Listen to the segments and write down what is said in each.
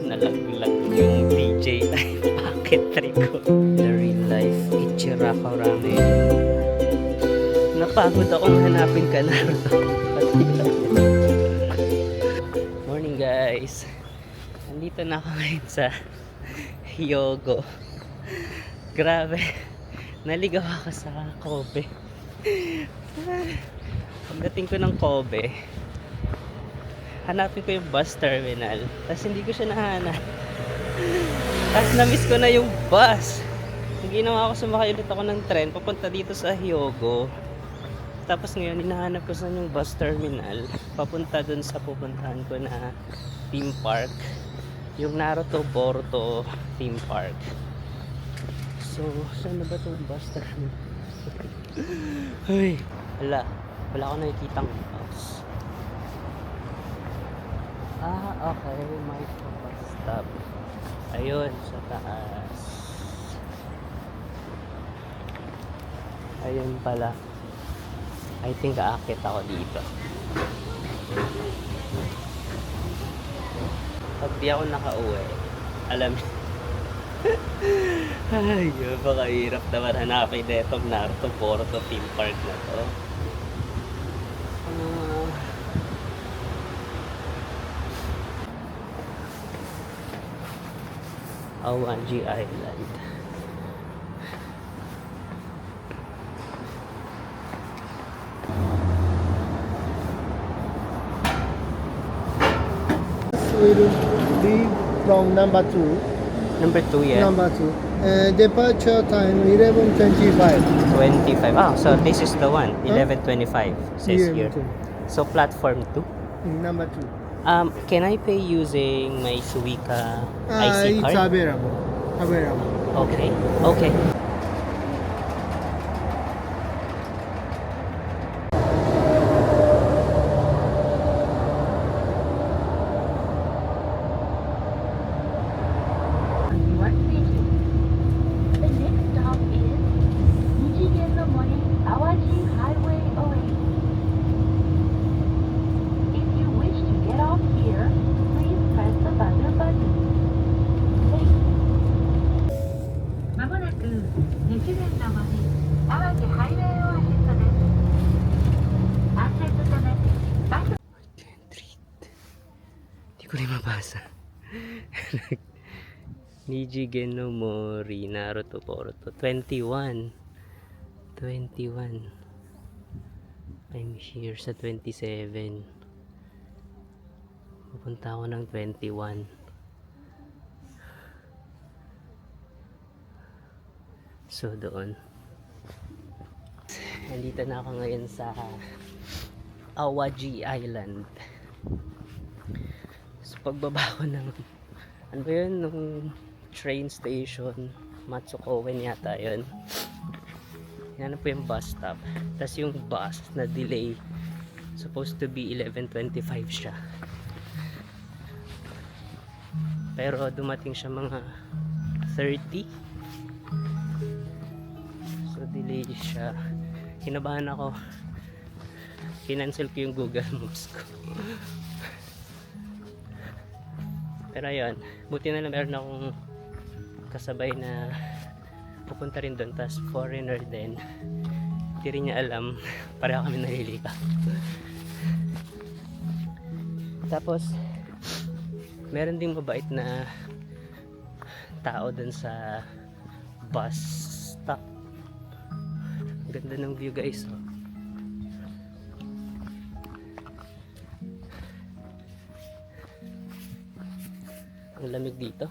Nalaglag yung DJI Pocket 3 ko. The real life Ichiraka Ramen. Napagod akong hanapin ka na. Morning guys. Nandito na ako ngayon sa Hyogo. Grabe. Naligaw ako sa Kobe. Pagdating ko ng Kobe, hanapin ko yung bus terminal. Tapos hindi ko siya nahanap. Tapos na-miss ko na yung bus. Ang ginawa ko, sumakay ulit ako ng tren papunta dito sa Hyogo. Tapos ngayon, hinahanap ko saan yung bus terminal papunta dun sa pupuntahan ko na theme park. Yung Naruto Boruto theme park. So, saan na ba itong bus terminal? Ay, wala ako nakikitang bus. Okay, may bus stop. Ayun, sa taas. Ayun pala. I think aakit ako dito. Pag di ako nakauwi, alam niyo. Ay, baka hirap naman hanapin na itong Naruto Boruto theme park na to. Awaji Island. Will leave from number 2. Number 2, yeah. Number 2. Departure time 11:25. 25. Ah, so this is the one. 11:25 says Yeah, here. two. So platform 2. Number 2. Can I pay using my Suica IC It's card? available. Okay. Okay. What city? The next stop is Nijigen-no-Mori Awaji Highway Oasis. If you wish to get off here, please press the buzzer button. Thank you. まもなく日蓮の森淡路ハイウェイオアシスです。安全のためバス Hindi ko rin mabasa. Nijigen no Mori Naruto Boruto 21. I'm here sa 27. Pupunta ako ng 21. So doon. Nandito na ako ngayon sa Awaji Island. So pagbaba ko ng ano ba yun, nung train station, Matsukowen yata yun. Yan po yung bus stop. Tapos yung bus na delay, supposed to be 11:25 siya. Pero dumating siya mga 30. So delay siya. Kinabahan ako. Kinancel ko yung Google Maps ko. Pero ayun, buti na lang meron akong kasabay na pupunta rin doon, tas foreigner din. Hindi rin niya alam, pareho kami nalilika. Tapos meron ding mabait na tao doon sa bus stop. Ganda ng view guys. Ang lamig dito.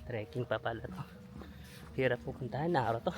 Trekking pa pala to. Hirap pupuntahan, Naruto.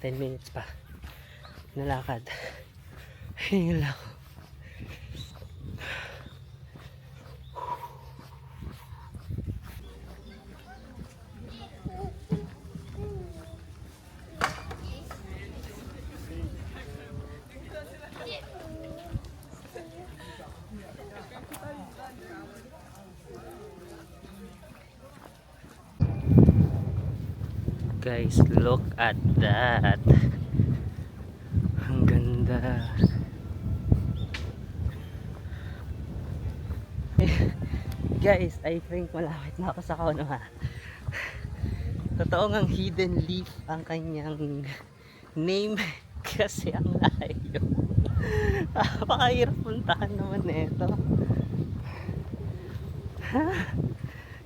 Ten minutes pa. Nalakad. Hingal ako. Guys, look at that. Ang ganda. Guys, I think malapit na ako sa Konoha. Totoo ngang hidden leaf ang kanyang name kasi ang layo. Napakahirap puntahan naman nito.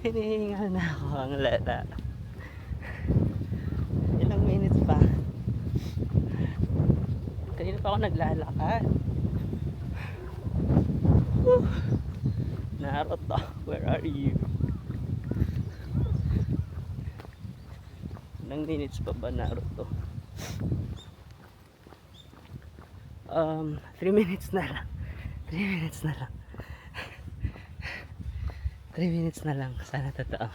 Hinihingal na ako ang lala. Ilang minutes pa. Kanina pa ako naglalakad. Whew. Naruto, where are you? Ilang minutes pa ba Naruto? 3 minutes na lang. 3 minutes na lang. 3 minutes na lang. Sana totoo.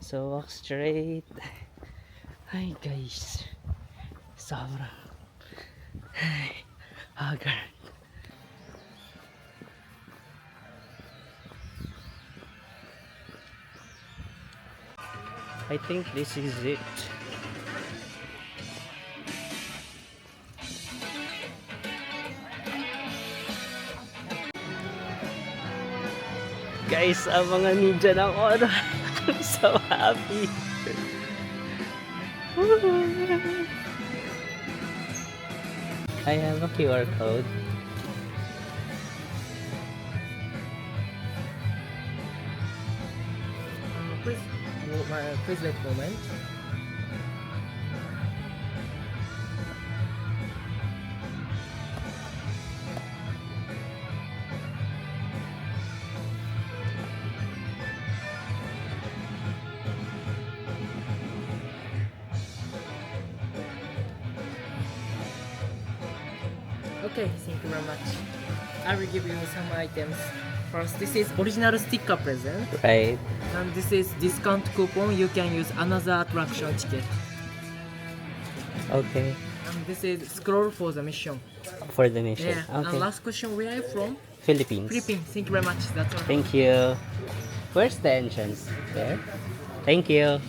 So, walk straight. Ay, guys. Sobrang. Ay, haggard. I think this is it. Guys, ang mga ninja ng Konoha. I'm so happy. I have a QR code. Please wait a moment. Okay, thank you very much. I will give you some items. First, this is original sticker present, Right. and this is discount coupon. You can use another attraction ticket. Okay. And this is scroll for the mission. For the mission. Yeah. And Okay. last question, where are you from? Philippines. Philippines. Thank you very much. That's all. Thank you. Where's the entrance? There. Thank you.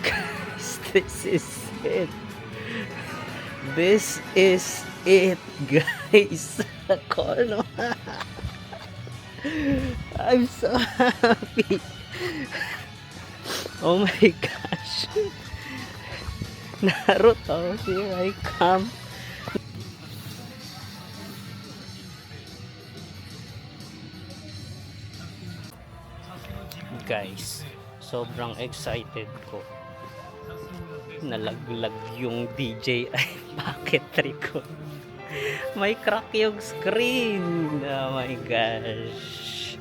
Guys, this is it. This is it, guys. Konoha. I'm so happy. Oh my gosh. Naruto, here I come. Guys, sobrang excited ko. Nalaglag yung DJI packetry ko. May crack yung screen. Oh my gosh.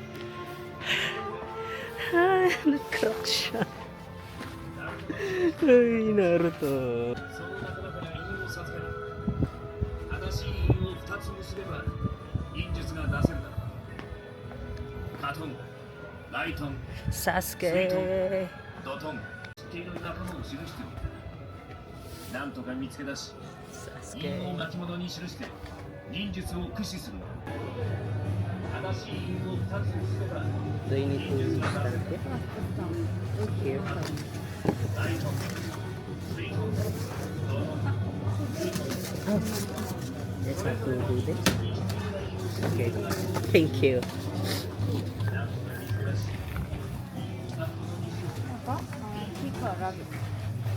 Nag-crack siya. Ay, Naruto. その中だから印を授ける正しい印を2つ結べば忍術が出せるだろうカトンライトン Sasuke. ドトン知っている仲間を記してみるなんとか見つけ出し印を Sasuke. 巻物に記して忍術を駆使する正しい印を2つ結べば Do you need to start it? Thank you. ライトン水遁ドトン Oh, let's have to do this. Okay. Thank you.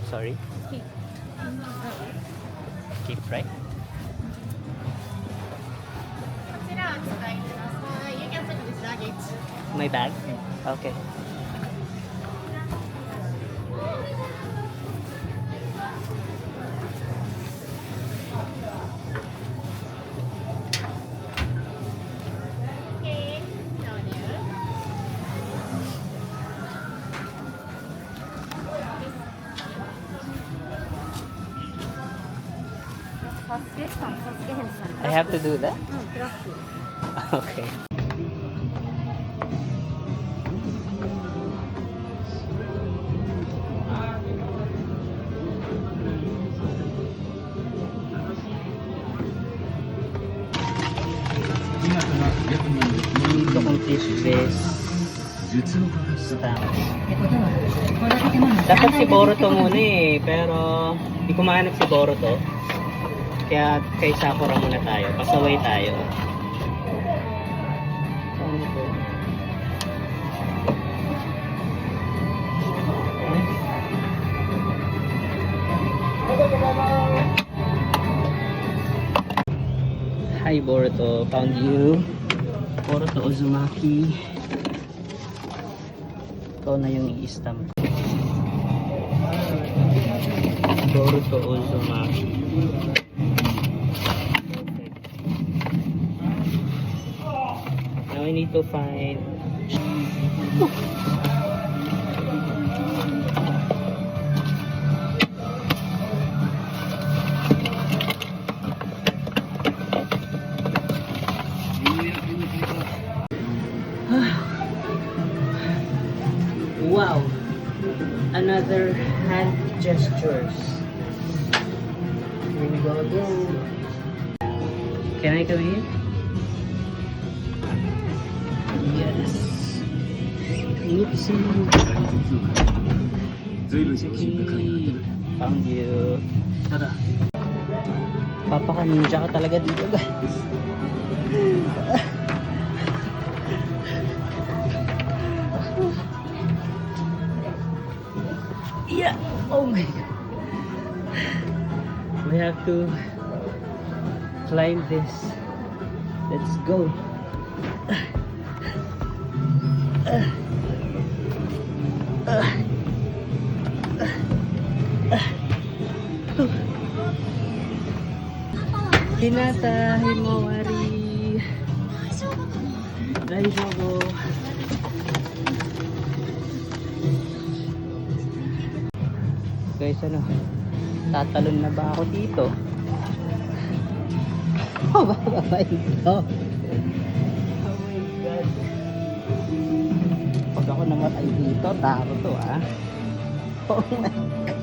Sorry? Keep right? こちらお使いください。You can put this luggage. My bag? Okay. Okay. Down there. I have to do that? Okay. You need to complete this stamp. Dapat si Boruto muna eh, pero di ko mahanap si Boruto. Kaya kay Sakura muna tayo. Pasaway tayo. Ano to? Hi Boruto, found you. Boruto Uzumaki. Ikaw na yung i-stamp. Boruto Uzumaki. Now I need to find wow, another hand gestures. Here we go again. Can I come in? Yes. Oopsie. ずいぶん精神が金が出る Found you. ただ Papaka-ninja ka talaga dito, guys. Yeah. Oh my god. We have to climb this. Let's go. Hinata Himawari. Daijoubu. Guys, ano? Tatalon na ba ako dito? Oh, bababa ito. Oh my god. Pag ako namatay dito, taro to ah. Oh my god.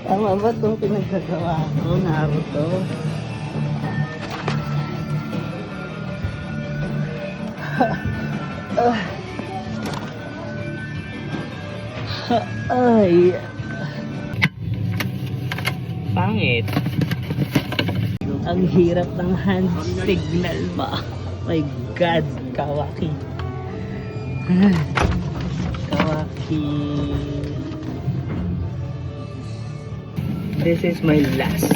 Tama ba ito pinagkagawa ko, Naruto? Ay. Pangit. Ang hirap ng hand signal ba? My God, Kawaki. Kawaki. This is my last.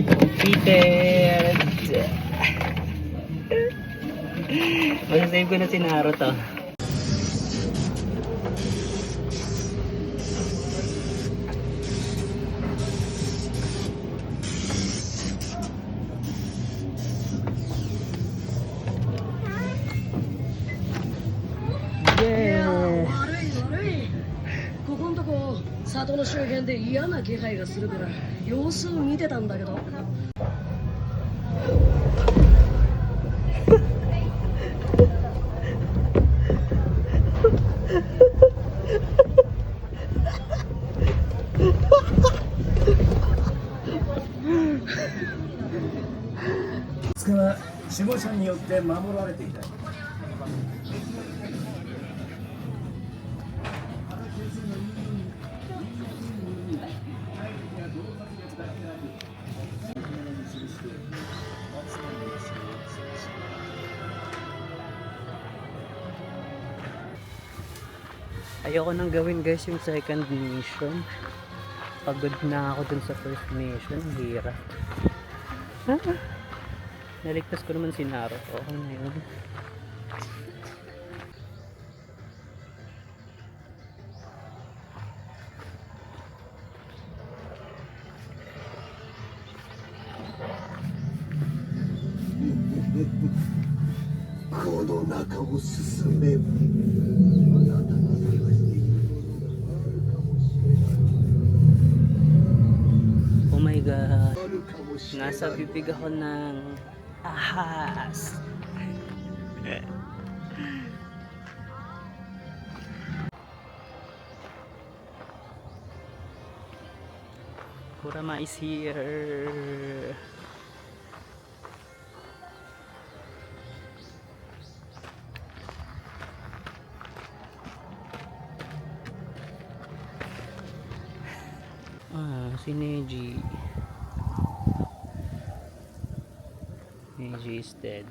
Completed. Masasave ko na si Naruto. Yeah. ここんとこ里の周辺で嫌な気配がするから様子を見てたんだけど。つかは守護者によって守られていた。Ayoko nang gawin guys yung second mission. Pagod na ako dun sa first mission. Hirap. Naligtas ko naman si Naruto. Okay na yun. Oh my god. Nasa bibig ako ng ahas. Kurama is here. Si Neji. Neji is dead.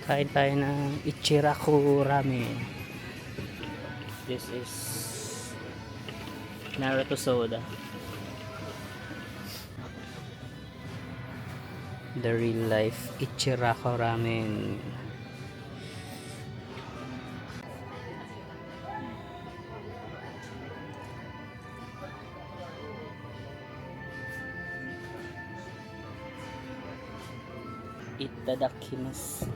Kain tayo ng Ichiraku Ramen. This is Naruto soda. The real life Ichiraku Ramen. Itadakimasu.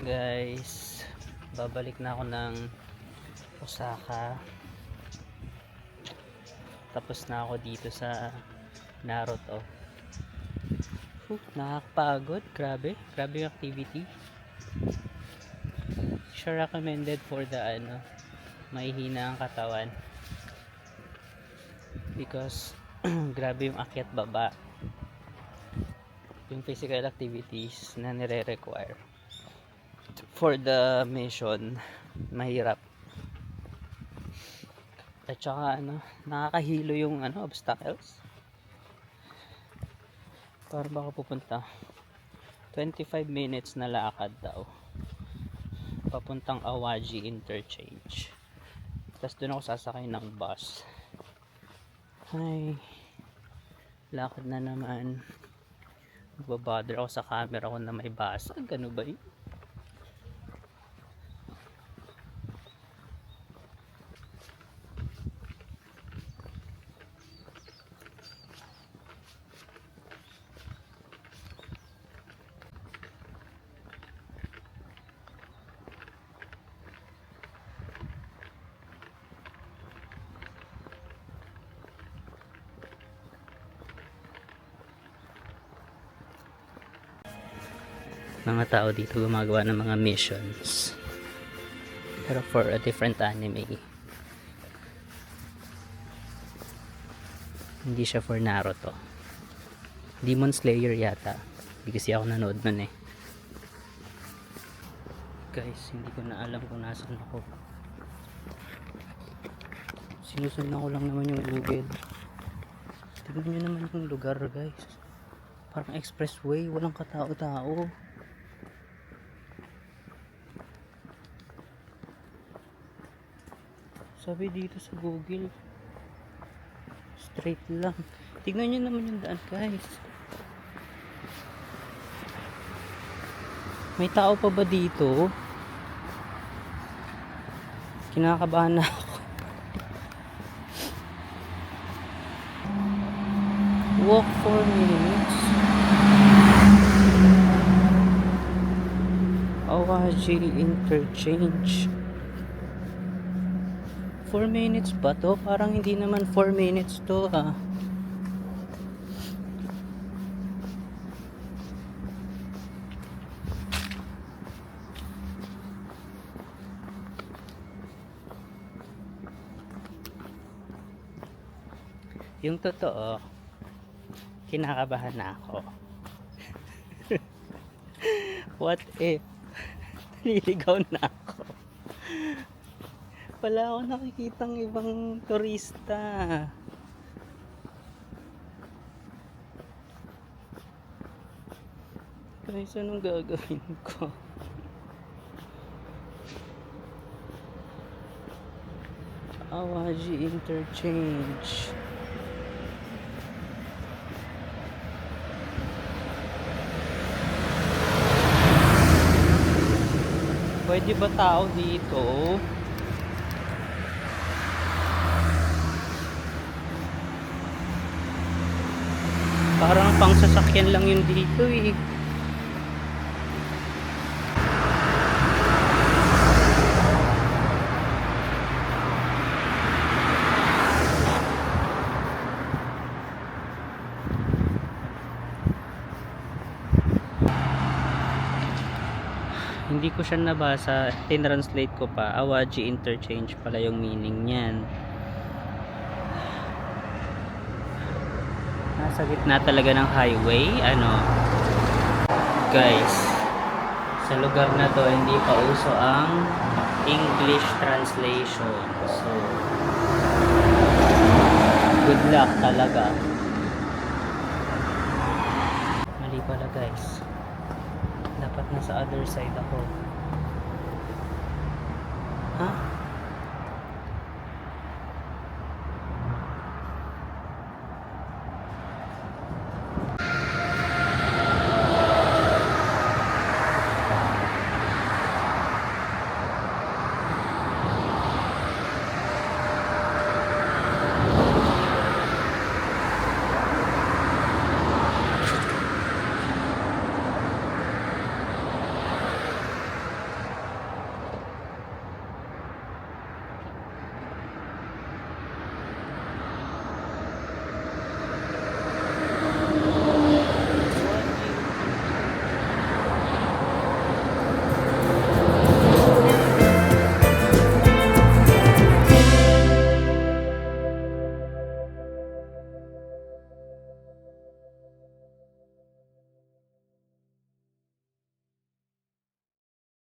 Guys, babalik na ako ng Osaka. Tapos na ako dito sa Naruto. Nakakapagod. Grabe yung activity. Siya recommended for the mahihina ang katawan. Because grabe yung akyat baba. Yung physical activities na nire-require for the mission, mahirap. At saka nakakahilo yung obstacles. Para baka pupunta 25 minutes na lakad daw papuntang Awaji Interchange. Tapos doon ako sasakay ng bus. Ay, lakad na naman. Magbabother ako sa camera ko na may basag. Ano ba yun? Mga tao dito gumagawa ng mga missions, pero for a different anime. Hindi siya for Naruto. Demon Slayer yata. Hindi kasi ako nanood nun eh. Guys, hindi ko na alam kung nasan ako. Sinusundan ko lang naman yung Google. Tignan nyo naman yung lugar, guys. Parang expressway, walang katao-tao. Sabi dito sa Google, straight lang. Tignan nyo naman yung daan, guys. May tao pa ba dito? Kinakabahan na ako. Walk 4 minutes. Awaji Interchange. 4 minutes ba to? Parang hindi naman 4 minutes to ah. Yung totoo, kinakabahan na ako. What if nililigaw na ako? Wala ako nakikitang ibang turista. Guys, anong gagawin ko? Awaji Interchange. Pwede ba tao dito? Parang pang sasakyan lang yun dito eh. Hindi ko siya nabasa, tinranslate ko pa. Awaji Interchange pala yung meaning niyan. Nasa gitna talaga ng highway. Ano? Guys, sa lugar na to hindi pa uso ang English translation. So, good luck talaga. Mali pala guys. Dapat nasa other side ako.